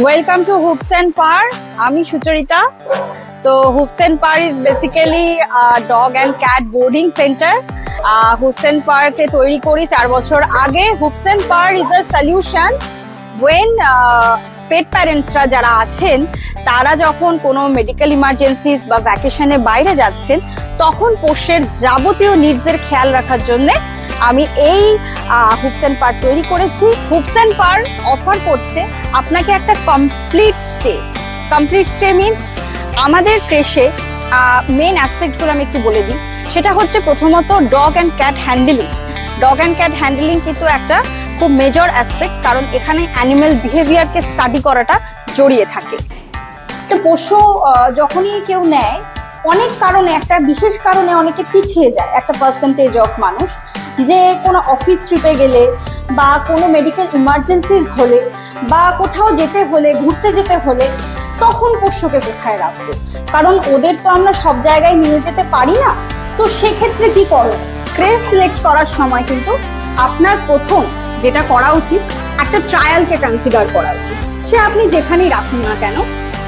Welcome to Hoops and Par. আমি সুচরিতা। তো Hoops and Par is basically a dog and cat boarding center. Hoops and Par কে তৈরি করি 4 বছর আগে। Hoops and Par is a solution when পেট প্যারেন্টসরা যারা আছেন তারা যখন কোনো মেডিকেল ইমার্জেন্সিস বা ভ্যাকেশনে বাইরে যাচ্ছেন তখন পোষ্যের যাবতীয় নিডসের খেয়াল রাখার জন্য আমি এই হুপস অ্যান্ড পার তৈরি করেছি। হুপস অ্যান্ড পার অফার করছে আপনাকে একটা কমপ্লিট স্টে মিনস আমাদের ক্রেশে মেন অ্যাসপেক্টগুলো আমি একটু বলে দিই। সেটা হচ্ছে প্রথমত ডগ অ্যান্ড ক্যাট হ্যান্ডেলিং কিন্তু একটা খুব মেজর অ্যাসপেক্ট, কারণ এখানে অ্যানিম্যাল বিহেভিয়ারকে স্টাডি করাটা জড়িয়ে থাকে। একটা পোষ্য যখনই কেউ নেয় অনেক কারণে, একটা বিশেষ কারণে অনেকে পিছিয়ে যায় একটা পার্সেন্টেজ অফ মানুষ, যে কোনো অফিস ট্রিপে গেলে বা কোনো মেডিকেল ইমার্জেন্সিস হলে বা কোথাও যেতে হলে, ঘুরতে যেতে হলে তখন পোষ্যকে কোথায় রাখবো, কারণ ওদের তো আমরা সব জায়গায় নিয়ে যেতে পারি না। তো সেক্ষেত্রে কি করো, ক্রেশ সিলেক্ট করার সময় কিন্তু আপনার প্রথম যেটা করা উচিত একটা ট্রায়ালকে কনসিডার করা উচিত। সে আপনি যেখানেই রাখুন না কেন,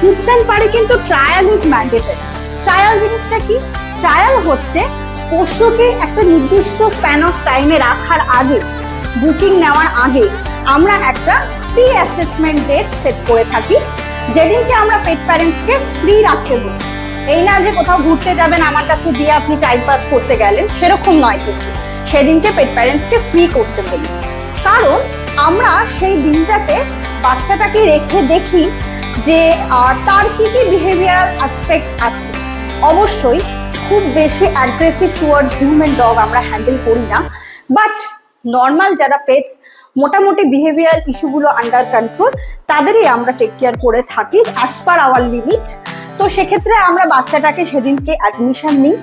হুপস অ্যান্ড পারে কিন্তু ট্রায়াল ইজ ম্যান্ডেটরি। ট্রায়াল জিনিসটা কি? ট্রায়াল হচ্ছে পোষ্যকে একটা নির্দিষ্ট স্প্যান অফ টাইমে রাখার আগে, বুকিং নেওয়ার আগে আমরা একটা প্রি অ্যাসেসমেন্ট ডেট সেট করে থাকি, যেদিনকে আমরা পেট প্যারেন্টসকে ফ্রি রাখতে বলি। এই না যে কোথাও ঘুরতে যাবেন আমার কাছে দিয়ে আপনি টাইম পাস করতে গেলেন, সেরকম নয়, কিন্তু সেদিনকে পেট প্যারেন্টসকে ফ্রি করতে বলি। কারণ আমরা সেই দিনটাতে বাচ্চাটাকে রেখে দেখি যে তার কি কি বিহেভিয়ারাল অ্যাসপেক্ট আছে। অবশ্যই খুব বেশি অ্যাগ্রেসিভ টুয়ার্ডস হিউম্যান ডগ আমরা হ্যান্ডেল করি না, বাট নর্মাল যারা পেটস মোটামুটি বিহেভিয়ারাল ইস্যুগুলো আন্ডার কন্ট্রোল তাদেরই আমরা টেক কেয়ার করে থাকি অ্যাজ পার আওয়ার লিমিট। তো সেক্ষেত্রে আমরা বাচ্চাটাকে সেদিনকে অ্যাডমিশন নিই,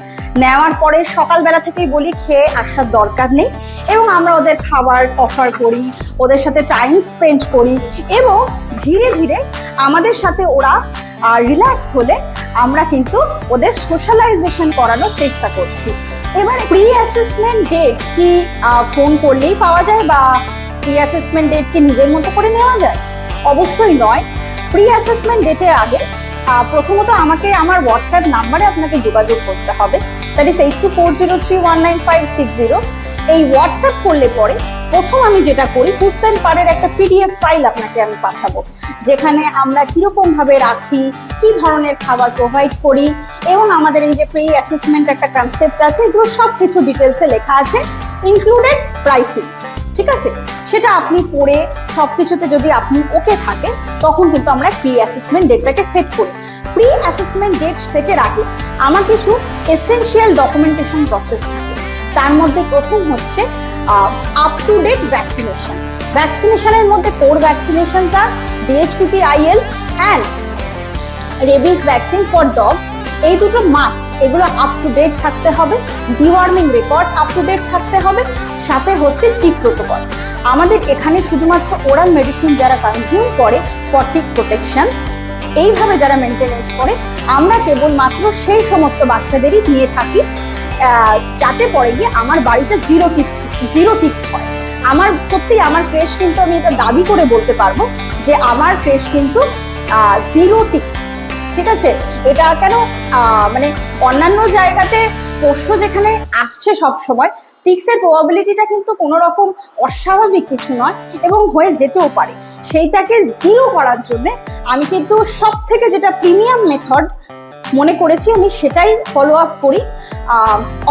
নেওয়ার পরে সকালবেলা থেকেই বলি খেয়ে আসার দরকার নেই, এবং আমরা ওদের খাবার অফার করি, ওদের সাথে টাইম স্পেন্ড করি, এবং ধীরে ধীরে আমাদের সাথে ওরা রিল্যাক্স হলে আমরা কিন্তু ওদের সোশ্যালাইজেশন করানোর চেষ্টা করছি। এবার প্রি অ্যাসেসমেন্ট ডেট কি ফোন করলেই পাওয়া যায়, বা প্রি অ্যাসেসমেন্ট ডেট কি নিজের মতো করে নেওয়া যায়? অবশ্যই নয়। প্রি অ্যাসেসমেন্ট ডেটের আগে প্রথমত আমাকে আমার হোয়াটসঅ্যাপ নাম্বারে আপনাকে যোগাযোগ করতে হবে, দ্যাট ইজ 8240319560। এই হোয়াটসঅ্যাপ করলে পরে প্রথম আমি যেটা করি, হুপস অ্যান্ড পারের একটা পিডিএফ ফাইল আপনাকে আমি পাঠাবো, যেখানে আমরা কিরকম ভাবে রাখি, কি ধরনের খাবার প্রোভাইড করি, এবং আমাদের এই যে প্রি অ্যাসেসমেন্ট একটা কনসেপ্ট আছে, এগুলো সবকিছু ডিটেলসে লেখা আছে, ইনক্লুডেড প্রাইসিং। ঠিক আছে, সেটা আপনি পড়ে সবকিছুতে যদি আপনি ওকে থাকে তখন কিন্তু আমরা প্রি অ্যাসেসমেন্ট ডেটটাকে সেট করি। প্রি অ্যাসেসমেন্ট ডেট সেটের আগে আমার কিছু এসেনশিয়াল ডকুমেন্টেশন প্রসেস থাকে। তার মধ্যে প্রথম হচ্ছে আপ টু ডেট ভ্যাকসিনেশন। ভ্যাকসিনেশনের মধ্যে কোর ভ্যাকসিনেশনস আর DHPP-IL and rabies vaccine for dogs, এই দুটো মাস্ট, এগুলো আপ টু ডেট থাকতে হবে। Deworming record up to date থাকতে হবে। সাথে হচ্ছে টিক প্রোটোকল। আমাদের এখানে শুধুমাত্র ওরাল মেডিসিন যারা কনজিউম করে ফর টিক প্রোটেকশন, এইভাবে যারা মেনটেনেন্স করে, আমরা কেবলমাত্র সেই সমস্ত বাচ্চাদেরই নিয়ে থাকি যাতে পরে গিয়ে আমার বাড়িতে জিরো টিক্স হয়। আমার সত্যি আমার ক্রেশ কিন্তু, আমি এটা দাবি করে বলতে পারবো যে আমার ক্রেশ কিন্তু জিরো টিক্স। ঠিক আছে, এটা কেন মানে অন্যান্য জায়গাতে পোষ্য যেখানে আসছে সব সময়, টিক্সের প্রবাবিলিটিটা কিন্তু কোনো রকম অস্বাভাবিক কিছু নয়, এবং হয়ে যেতেও পারে। সেইটাকে জিরো করার জন্য আমি কিন্তু সব থেকে যেটা প্রিমিয়াম মেথড মনে করেছি আমি সেটাই ফলো আপ করি।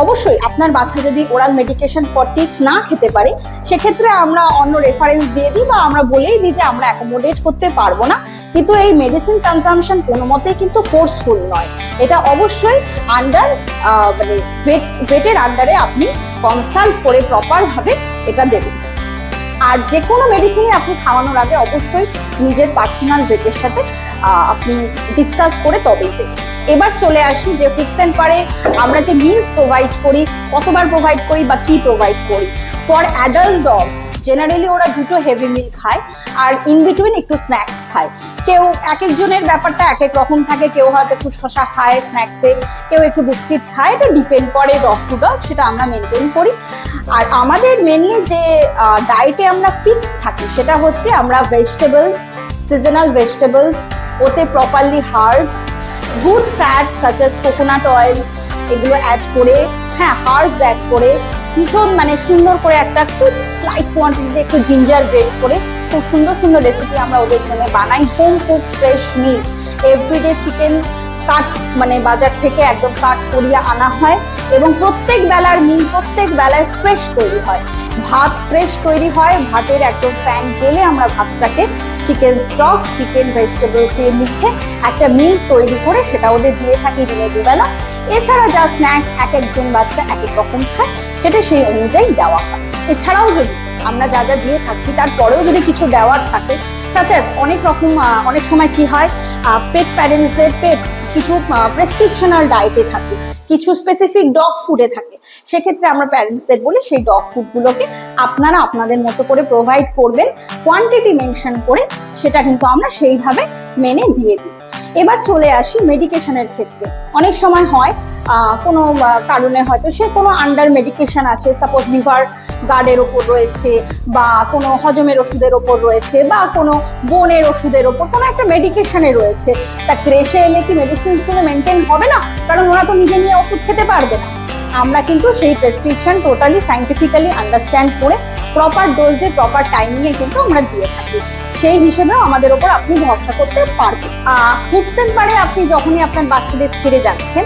অবশ্যই আপনার বাচ্চা যদি ওরাল মেডিকেশন ফর টিক্স না খেতে পারে, সেক্ষেত্রে আমরা অন্য রেফারেন্স দিয়ে দিই, বা আমরা বলেই দিই যে আমরা অ্যাকোমোডেট করতে পারবো না। কিন্তু এই মেডিসিন কনজামশন কোনো মতেই কিন্তু ফোর্সফুল নয়, এটা অবশ্যই আন্ডার মানে ভেটের আন্ডারে আপনি কনসাল্ট করে প্রপার ভাবে এটা দেবেন। আর যে কোনো মেডিসিনই আপনি খাওয়ানোর আগে অবশ্যই নিজের পার্সোনাল ভেটের সাথে আপনি ডিসকাস করে তবেই দেবেন। এবার চলে আসি যে হুপস অ্যান্ড পারে আমরা যে মিলস প্রোভাইড করি, কতবার প্রোভাইড করি বা কি প্রোভাইড করি। ফর অ্যাডাল্ট ডগস জেনারেলি ওরা দুটো হেভি মিল খায়, আর ইন বিটুইন একটু স্ন্যাক্স খায়। কেউ এক একজনের ব্যাপারটা এক এক রকম থাকে, কেউ হয়তো একটু শসা খায় স্ন্যাক্সে, কেউ একটু বিস্কিট খায়, এটা ডিপেন্ড করে ডগ টু ডগ, সেটা আমরা মেনটেন করি। আর আমাদের মেনলি যে ডায়েটে আমরা ফিক্স থাকি সেটা হচ্ছে আমরা ভেজিটেবলস, সিজনাল ভেজিটেবলস, ওতে properly herbs, good fat such as coconut oil এগুলো অ্যাড করে, হ্যাঁ হার্বস অ্যাড করে, ভীষণ মানে সুন্দর করে একটা খুব স্লাইট কোয়ান্টিটিতে একটু জিঞ্জার গ্রেট করে খুব সুন্দর সুন্দর রেসিপি আমরা ওদের জন্য বানাই। হোম কুক ফ্রেশ মিল, এভরিডে চিকেন কাট মানে বাজার থেকে একদম কাট করিয়ে আনা হয় এবং প্রত্যেক বেলার মিল প্রত্যেক বেলায় ফ্রেশ তৈরি হয়। ভাত ফ্রেশ তৈরি হয়, ভাতের একদম প্যান ঢেলে আমরা ভাতটাকে চিকেন স্টক, চিকেন ভেজিটেবলস দিয়ে মুখে একটা মিল তৈরি করে সেটা ওদের দিয়ে থাকি দিনে দুবেলা। এছাড়া যা স্ন্যাক্স এক একজন বাচ্চা এক এক রকম খায় সেটা সেই অনুযায়ী দেওয়া হয়। এছাড়াও যদি আমরা যা যা দিয়ে থাকছি তারপরেও যদি কিছু দেওয়ার থাকে, সাচাস অনেক রকম অনেক সময় কি হয় পেট প্যারেন্টসদের পেট কিছু প্রেসক্রিপশনাল ডায়েটে থাকে, কিছু স্পেসিফিক ডগ ফুডে থাকে, সেক্ষেত্রে আমরা প্যারেন্টসদের বলি সেই ডগ ফুডগুলোকে আপনারা আপনাদের মতো করে প্রোভাইড করবেন, কোয়ান্টিটি মেনশন করে সেটা কিন্তু আমরা সেইভাবে মেনে দিয়ে দিই। এবার চলে আসি মেডিকেশনের ক্ষেত্রে। অনেক সময় হয় কোনো কারণে হয়তো সে কোনো আন্ডার মেডিকেশন আছে, সাপোজ লিভার গার্ডের ওপর রয়েছে বা কোনো হজমের ওষুধের ওপর রয়েছে বা কোনো বোনের ওষুধের ওপর কোনো একটা মেডিকেশনে রয়েছে, তা ক্রেশে এলে কি মেডিসিনসগুলো মেনটেন হবে না? কারণ ওরা তো নিজে নিয়ে ওষুধ খেতে পারবে না। আমরা কিন্তু সেই প্রেসক্রিপশন টোটালি সাইন্টিফিক্যালি আন্ডারস্ট্যান্ড করে প্রপার ডোজে প্রপার টাইমিংয়ে কিন্তু আমরা দিয়ে থাকি। সেই হিসেবেও আমাদের ওপর আপনি ভরসা করতে পারবেন। হুপস এন্ড বারে আপনি যখনই আপনার বাচ্চাদের ছেড়ে যাচ্ছেন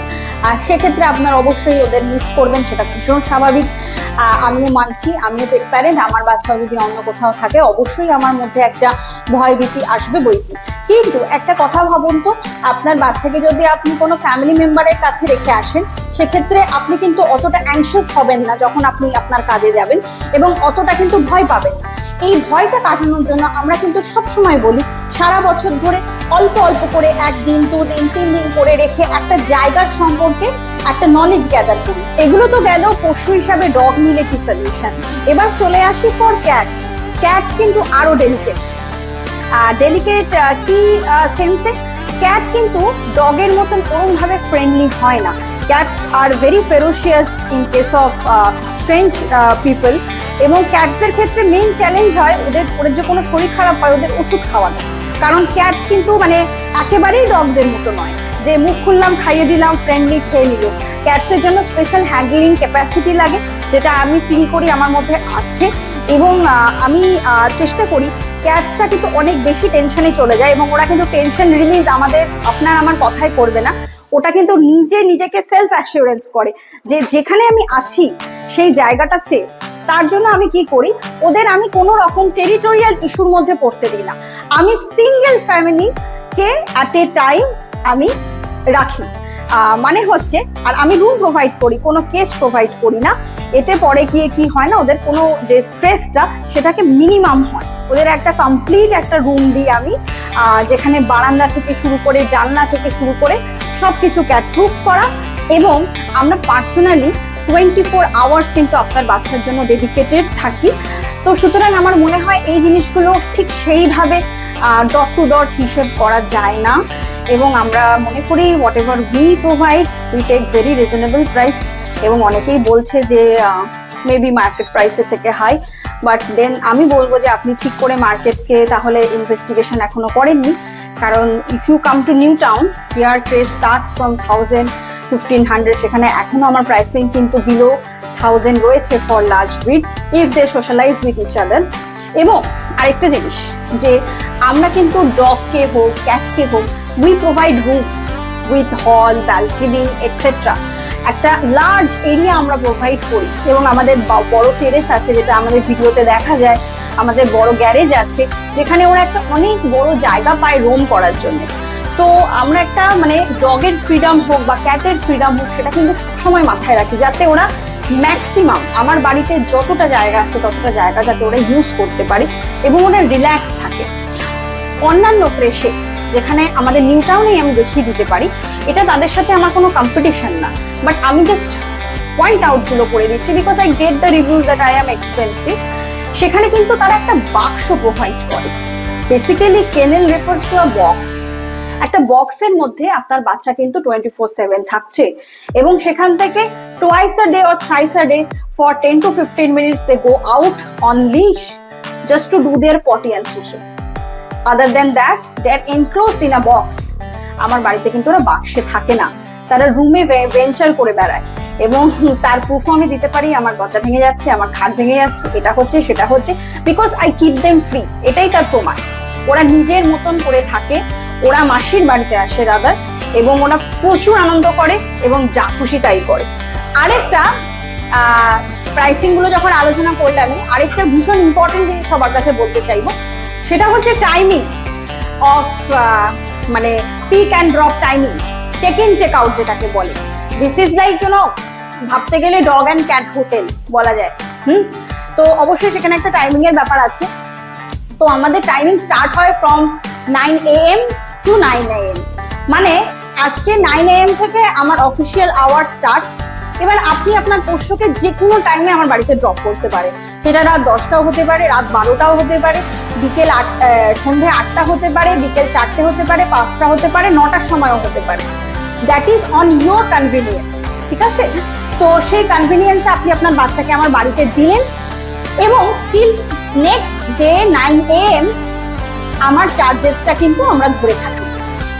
সেক্ষেত্রে আপনার অবশ্যই ওদের মিস করবেন, সেটা ভীষণ স্বাভাবিক। আমিও মানছি, আমিও পেট প্যারেন্ট, আমার বাচ্চাও যদি অন্য কোথাও থাকে অবশ্যই আমার মধ্যে একটা ভয়ভীতি আসবে বইটি। কিন্তু একটা কথা ভাবুন তো, আপনার বাচ্চাকে যদি আপনি কোনো ফ্যামিলি মেম্বারের কাছে রেখে আসেন সেক্ষেত্রে আপনি কিন্তু অতটা অ্যাংশিয়াস হবেন না যখন আপনি আপনার কাজে যাবেন এবং অতটা কিন্তু ভয় পাবেন না। এই ভয়টা কাটানোর জন্য আমরা কিন্তু সবসময় বলি সারা বছর ধরে অল্প অল্প করে 1 দিন 2 দিন 3 দিন করে রেখে একটা জায়গার সম্পর্কে একটা নলেজ গ্যাদার করি। এগুলো তো গেল পশু হিসাবে ডগ নিলে কি সলিউশন। এবার চলে আসি ফর ক্যাটস। ক্যাটস কিন্তু আরো ডেলিকেট। কি সেন্সে? ক্যাট কিন্তু ডগের মতন ওরকম ভাবে ফ্রেন্ডলি হয় না। Cats are very ferocious in case of strange people. এবং ক্যাটসের ক্ষেত্রে মেইন চ্যালেঞ্জ হয় ওদের যে কোনো শরীর খারাপ হয় ওদের ওষুধ খাওয়ানো। কারণ ক্যাটস কিন্তু মানে একেবারেই ডগসের মতো নয় যে মুখ খুললাম খাইয়ে দিলাম ফ্রেন্ডলি খেয়ে নিল। ক্যাটসের জন্য স্পেশাল হ্যান্ডলিং ক্যাপাসিটি লাগে, যেটা আমি ফিল করি আমার মধ্যে আছে এবং আমি চেষ্টা করি। ক্যাটসটা কিন্তু অনেক বেশি টেনশনে চলে যায় এবং ওরা কিন্তু টেনশন রিলিজ আমাদের আপনার আমার কথাই করবে না, ওটা কিন্তু নিজেকে সেলফ অ্যাসিওরেন্স করে যে যেখানে আমি আছি সেই জায়গাটা সেফ। তার জন্য আমি কি করি, ওদের আমি কোনো রকম টেরিটোরিয়াল ইস্যুর মধ্যে পড়তে দিই না। আমি সিঙ্গেল ফ্যামিলিকে অ্যাট এ টাইম আমি রাখি, মানে হচ্ছে, আর আমি রুম প্রোভাইড করি, কোনো কেজ প্রোভাইড করি না। এতে পরে গিয়ে কি হয় না, ওদের কোনো যে স্ট্রেসটা সেটাকে মিনিমাম হয়। ওদের একটা কমপ্লিট একটা রুম দিই আমি, যেখানে বারান্দা থেকে শুরু করে জানলা থেকে শুরু করে সবকিছু ক্যাট প্রুফ করা। এবং আমরা পার্সোনালি 24 আওয়ার্স কিন্তু আপনার বাচ্চার জন্য ডেডিকেটেড থাকি। তো সুতরাং আমার মনে হয় এই জিনিসগুলো ঠিক সেইভাবে ডট টু ডট হিসেব করা যায় না এবং আমরা মনে করি whatever we provide we take very reasonable price. এবং অনেকেই বলছে যে মেবি মার্কেট প্রাইসের থেকে হাই, বাট দেন আমি বলবো যে আপনি ঠিক করে মার্কেটকে তাহলে ইনভেস্টিগেশন এখনো করেননি। কারণ if you come to New Town, here craze starts from 1000-1500, সেখানে এখনো আমার প্রাইসিং কিন্তু বিলো 1000 রয়েছে for large breed if they socialize with each other. এবং আরেকটা জিনিস যে আমরা কিন্তু ডগকে হোক ক্যাটকে হোক উই প্রোভাইড রুম উইথ হল, ব্যালকনি এটসেট্রা। একটা লার্জ এরিয়া আমরা প্রোভাইড করি এবং আমাদের বড় টেরেস আছে, যেটা আমাদের ভিডিওতে দেখা যায়। আমাদের বড় গ্যারেজ আছে যেখানে ওরা একটা অনেক বড় জায়গা পায় রোম করার জন্য। তো আমরা একটা মানে ডগের ফ্রিডম হোক বা ক্যাটের ফ্রিডম হোক সেটা কিন্তু সবসময় মাথায় রাখি, যাতে ওরা ম্যাক্সিমাম আমার বাড়িতে যতটা জায়গা আছে ততটা জায়গা যাতে ওরা ইউজ করতে পারে এবং ওরা রিল্যাক্স থাকে। অন্যান্য ক্রেশে যেখানে আমাদের নিউ টাউনেই আমি দেখিয়ে দিতে পারি, এটা তাদের সাথে আমার কোনো কম্পিটিশন না, বাট আমি জাস্ট পয়েন্ট আউট গুলো করে দিচ্ছি because I get the reviews that I am expensive. সেখানে কিন্তু তারা একটা বাক্স প্রোভাইড করে। Basically kennel refers to a box. একটা বক্সের মধ্যে আপনার বাচ্চা কিন্তু 24/7 থাকছে এবং সেখান থেকে twice a day or thrice a day for 10 to 15 minutes they go out on leash just to do their potty and susu. Other than that they are enclosed in a box. আমার বাড়িতে কিন্তু ওরা বাক্সে থাকে না, তারা রুমে venture করে বেড়ায় এবং তার প্রুফও আমি দিতে পারি। আমার দরজা ভেঙে যাচ্ছে, আমার খাট ভেঙে যাচ্ছে, এটা হচ্ছে সেটা হচ্ছে, because I keep them free. এটাই তার প্রমাণ। ওরা নিজের মতন করে থাকে, ওরা মাসির বাড়িতে আসে রাদার, এবং ওরা প্রচুর আনন্দ করে এবং যা খুশি তাই করে। আরেকটা প্রাইসিং গুলো যখন আলোচনা করলে আমি আরেকটা ভীষণ ইম্পর্টেন্ট জিনিস সবার কাছে বলতে চাইবো, সেটা হচ্ছে টাইমিং অফ মানে pick and drop timing, check in check out যেটাকে বলে। দিস ইজ লাইক ভাবতে গেলে ডগ অ্যান্ড ক্যাট হোটেল বলা যায়। তো অবশ্যই সেখানে একটা টাইমিং এর ব্যাপার আছে। তো আমাদের টাইমিং স্টার্ট হয় ফ্রম 9 AM to 9 AM, মানে আজকে 9 AM থেকে আমার অফিসিয়াল আওয়ার স্টার্টস। এবার আপনি আপনার পোষ্যকে যে কোনো টাইমে আমার বাড়িতে ড্রপ করতে পারে, সেটা রাত 10টাও হতে পারে, রাত 12টাও হতে পারে, বিকেল সন্ধ্যে 8টা হতে পারে, বিকেল 4টে হতে পারে, 5টা হতে পারে, 9টার সময়ও হতে পারে। That is on your convenience, ঠিক আছে? তো সেই কনভিনিয়েন্সে আপনি আপনার বাচ্চাকে আমার বাড়িতে দিলেন এবং টিল নেক্সট ডে 9 AM আমার চার্জেসটা কিন্তু আমরা ধরে থাকি।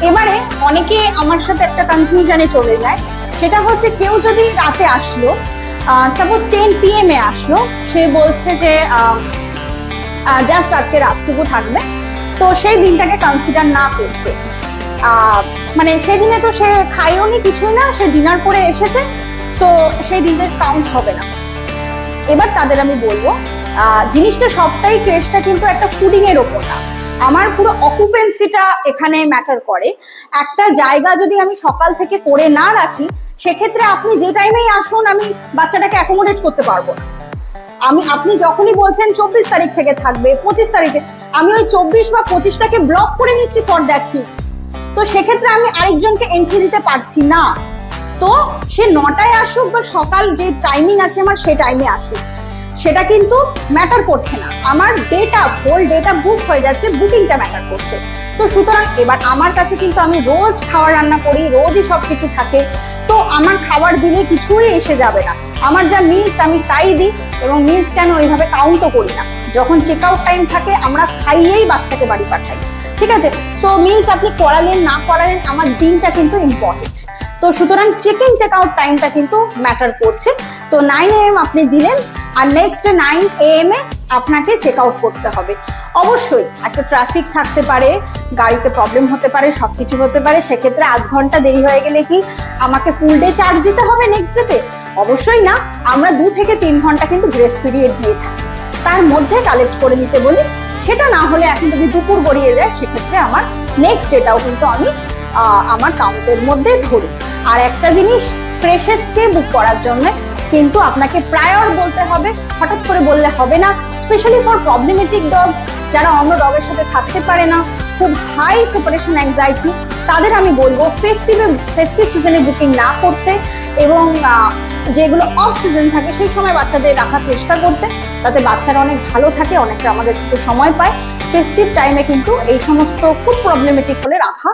এবারে অনেকে আমার সাথে একটা কনফিউশনে চলে যায়, সেটা হচ্ছে কেউ যদি রাতে আসলো, সাপোজ 10 PM এ আসলো, সে বলছে যে জাস্ট আজকে রাতটুকু থাকবে, তো সেই দিনটাকে কনসিডার না করতে, মানে সেই দিনে তো সে খাইও নি কিছুই না, সে ডিনার করে এসেছে, তো সেই দিনের কাউন্ট হবে না। এবার তাদের আমি বলবো জিনিসটা সবটাই ক্রেজটা কিন্তু একটা ফুডিং এর ওপর না, আমার পুরো অকুপেন্সিটা এখানে ম্যাটার করে। একটা জায়গা যদি আমি সকাল থেকে করে না রাখি, সেক্ষেত্রে আপনি যে টাইমেই আসুন আমি বাচ্চাটাকে অ্যাকোমোডেট করতে পারবো না। আপনি যখনই বলছেন 24 তারিখ থেকে থাকবে, 25 তারিখে, আমি ওই 24 বা 25টাকে ব্লক করে নিচ্ছি ফর দ্যাট ফিট। তো সেক্ষেত্রে আমি আরেকজনকে এন্ট্রি দিতে পারছি না। তো সে 9টায় আসুক বা সকাল যে টাইমিং আছে আমার সেই টাইমে আসুক, সেটা কিন্তু ম্যাটার করছে না। আমার ডেটা, হোল ডেটা বুক হয়ে যাচ্ছে, বুকিংটা ম্যাটার করছে। তো সুতরাং এবার আমার কাছে কিন্তু আমি রোজ খাবার রান্না করি, রোজই সবকিছু থাকে, তো আমার খাবার দিলে কিছুই এসে যাবে না। আমার যা মিলস আমি তাই দিই, এবং মিলস কেন ওইভাবে কাউন্টও করি না। যখন চেক আউট টাইম থাকে আমরা খাইয়েই বাচ্চাকে বাড়ি পাঠাই, ঠিক আছে? সো মিলস আপনি করালেন না করালেন, আমার দিনটা কিন্তু ইম্পর্টেন্ট। তো সুতরাং চেক ইন চেক আউট টাইমটা কিন্তু ম্যাটার করছে। তো 9 AM আপনি দিলেন, আর নেক্সট 9 AM এ আপনাকে চেক আউট করতে হবে। অবশ্যই একটা ট্রাফিক থাকতে পারে, গাড়িতে প্রবলেম হতে পারে, সবকিছু হতে পারে, সেক্ষেত্রে আধ ঘন্টা দেরি হয়ে গেলে কি আমাকে ফুল ডে চার্জ দিতে হবে নেক্সট ডেতে? অবশ্যই না। আমরা 2 থেকে 3 ঘন্টা কিন্তু গ্রেস পিরিয়ড দিয়ে থাকি, তার মধ্যে কালেক্ট করে নিতে বলি। সেটা না হলে এখন যদি দুপুর গড়িয়ে যায়, সেক্ষেত্রে আমার নেক্সট ডেটাও কিন্তু আমি আমার কাউন্টের মধ্যে ধরি। আর একটা জিনিস, প্রেশাস স্টে বুক করার জন্য কিন্তু আপনাকে প্রায়র বলতে হবে, হঠাৎ করে বললে হবে না। স্পেশালি ফর প্রবলেমেটিক ডগস, যারা অন্য ডগের সাথে থাকতে পারে না, খুব হাই সেপারেশন অ্যাংজাইটি, তাদের আমি বলবো ফেস্টিভ সিজনে বুকিং না করতে, এবং যেগুলো অফ সিজন থাকে সেই সময় বাচ্চাদের রাখার চেষ্টা করতে, তাতে বাচ্চারা অনেক ভালো থাকে, অনেকটা আমাদের থেকে সময় পায়। ফেস্টিভ টাইমে কিন্তু এই সমস্ত খুব প্রবলেমেটিক হলে রাখা